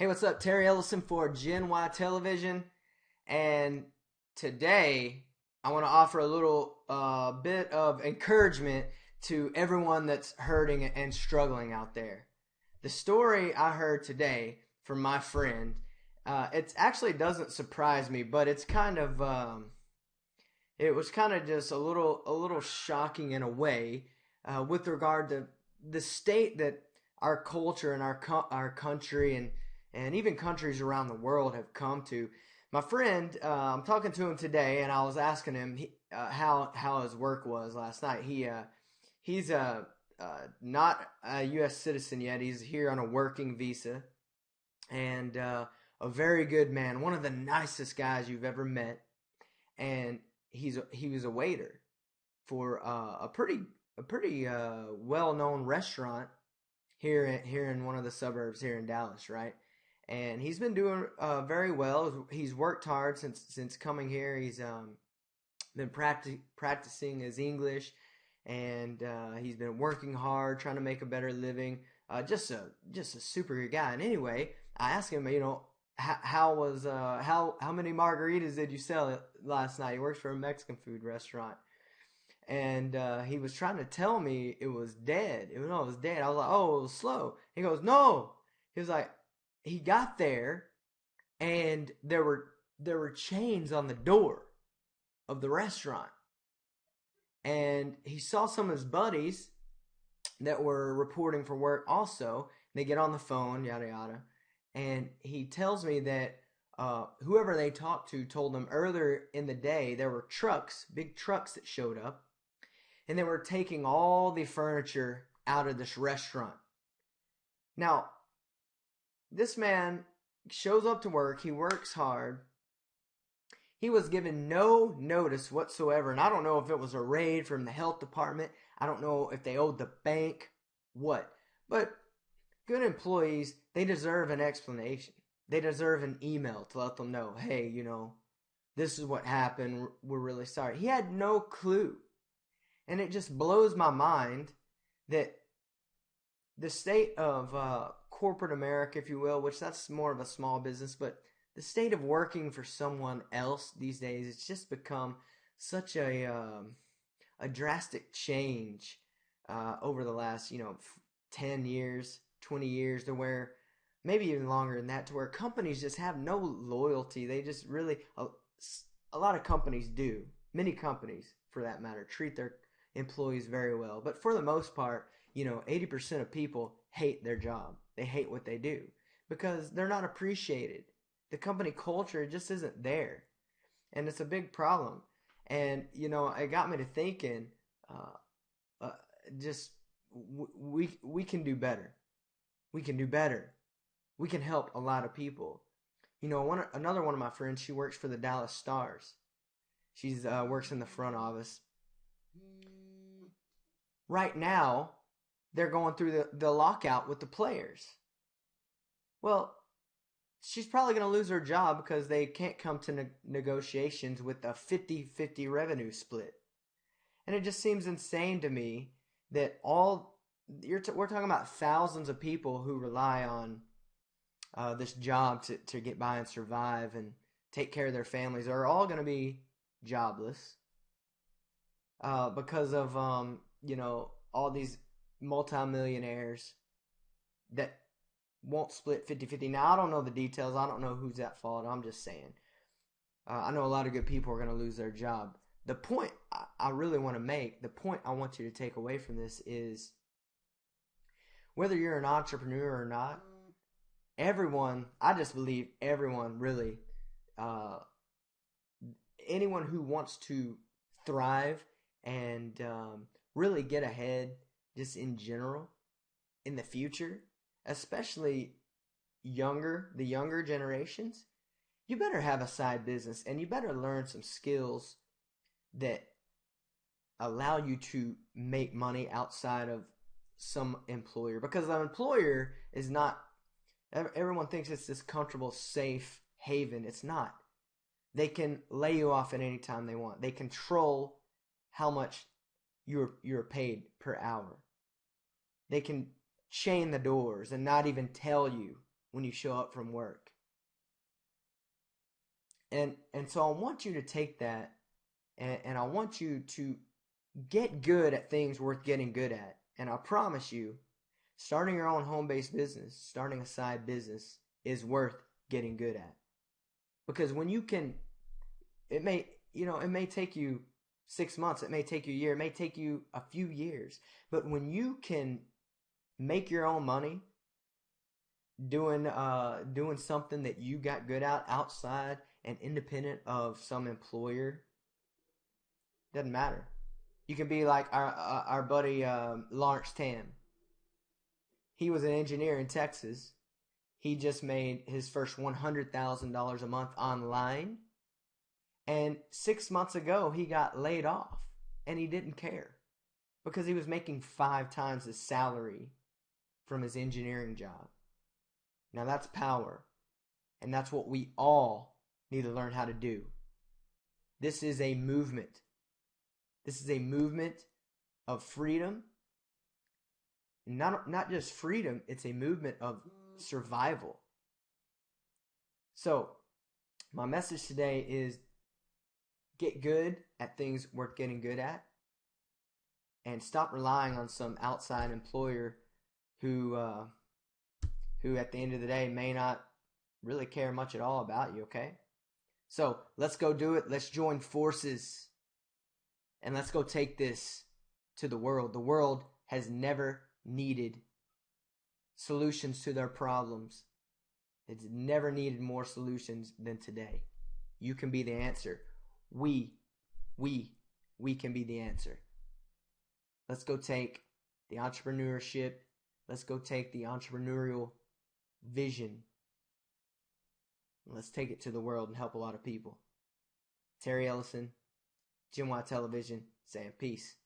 Hey, what's up? Terry Ellison for Gen Y Television. And today I want to offer a little bit of encouragement to everyone that's hurting and struggling out there. The story I heard today from my friend, it actually doesn't surprise me, but it was kind of just a little shocking in a way with regard to the state that our culture and our country and even countries around the world have come to. My friend, I'm talking to him today, and I was asking him how his work was last night. He's not a U.S. citizen yet. He's here on a working visa, and a very good man, one of the nicest guys you've ever met. And he was a waiter for a pretty well known restaurant here in one of the suburbs here in Dallas, right? And he's been doing very well. He's worked hard since coming here. He's been practicing his English, and he's been working hard, trying to make a better living. Just a super good guy. And anyway, I asked him, how many margaritas did you sell last night? He works for a Mexican food restaurant, and he was trying to tell me it was dead. It was dead. I was like, oh, it was slow. He goes, no. He was like, he got there, and there were chains on the door of the restaurant, and he saw some of his buddies that were reporting for work also. They get on the phone, yada yada, and he tells me that whoever they talked to told them earlier in the day there were trucks, big trucks that showed up, and they were taking all the furniture out of this restaurant. Now, this man shows up to work, he works hard. He was given no notice whatsoever, and I don't know if it was a raid from the health department. I don't know if they owed the bank, what. But good employees, they deserve an explanation. They deserve an email to let them know, hey, this is what happened. We're really sorry. He had no clue. And it just blows my mind that the state of corporate America, if you will, which that's more of a small business, but the state of working for someone else these days, it's just become such a drastic change over the last 10 years, 20 years, to where maybe even longer than that, to where companies just have no loyalty. They just really a lot of companies do, many companies for that matter, treat their employees very well, but for the most part, 80% of people hate their job. They hate what they do because they're not appreciated. The company culture just isn't there, and it's a big problem. And it got me to thinking. Uh, just we can do better. We can do better. We can help a lot of people. Another one of my friends. She works for the Dallas Stars. She's works in the front office. Right now, they're going through the lockout with the players. Well, she's probably going to lose her job because they can't come to negotiations with a 50-50 revenue split. And it just seems insane to me that we're talking about thousands of people who rely on this job to get by and survive and take care of their families are all going to be jobless because of all these multimillionaires that won't split 50-50. Now, I don't know the details. I don't know who's at fault. I'm just saying. I know a lot of good people are going to lose their job. The point I really want to make, the point I want you to take away from this is whether you're an entrepreneur or not, everyone, I just believe everyone really, anyone who wants to thrive and really get ahead just in general in the future, especially the younger generations, you better have a side business and you better learn some skills that allow you to make money outside of some employer, because an employer is not, everyone thinks it's this comfortable, safe haven. It's not. They can lay you off at any time they want. They control how much you're paid per hour. They can chain the doors and not even tell you when you show up from work. And so I want you to take that, and I want you to get good at things worth getting good at. And I promise you, starting your own home-based business, starting a side business is worth getting good at. Because when you can, it may take you 6 months, it may take you a year, it may take you a few years. But when you can make your own money doing something that you got good at outside and independent of some employer, doesn't matter. You can be like our buddy Lawrence Tam. He was an engineer in Texas. He just made his first $100,000 a month online. And 6 months ago, he got laid off. And he didn't care. Because he was making 5 times his salary from his engineering job. Now that's power. And that's what we all need to learn how to do. This is a movement. This is a movement of freedom. Not just freedom, it's a movement of survival. So, my message today is get good at things worth getting good at, and stop relying on some outside employer who at the end of the day may not really care much at all about you, okay? So, let's go do it. Let's join forces. And let's go take this to the world. The world has never needed solutions to their problems. It's never needed more solutions than today. You can be the answer. We can be the answer. Let's go take the entrepreneurship. Let's go take the entrepreneurial vision. Let's take it to the world and help a lot of people. Terry Ellison, Jim White Television, saying peace.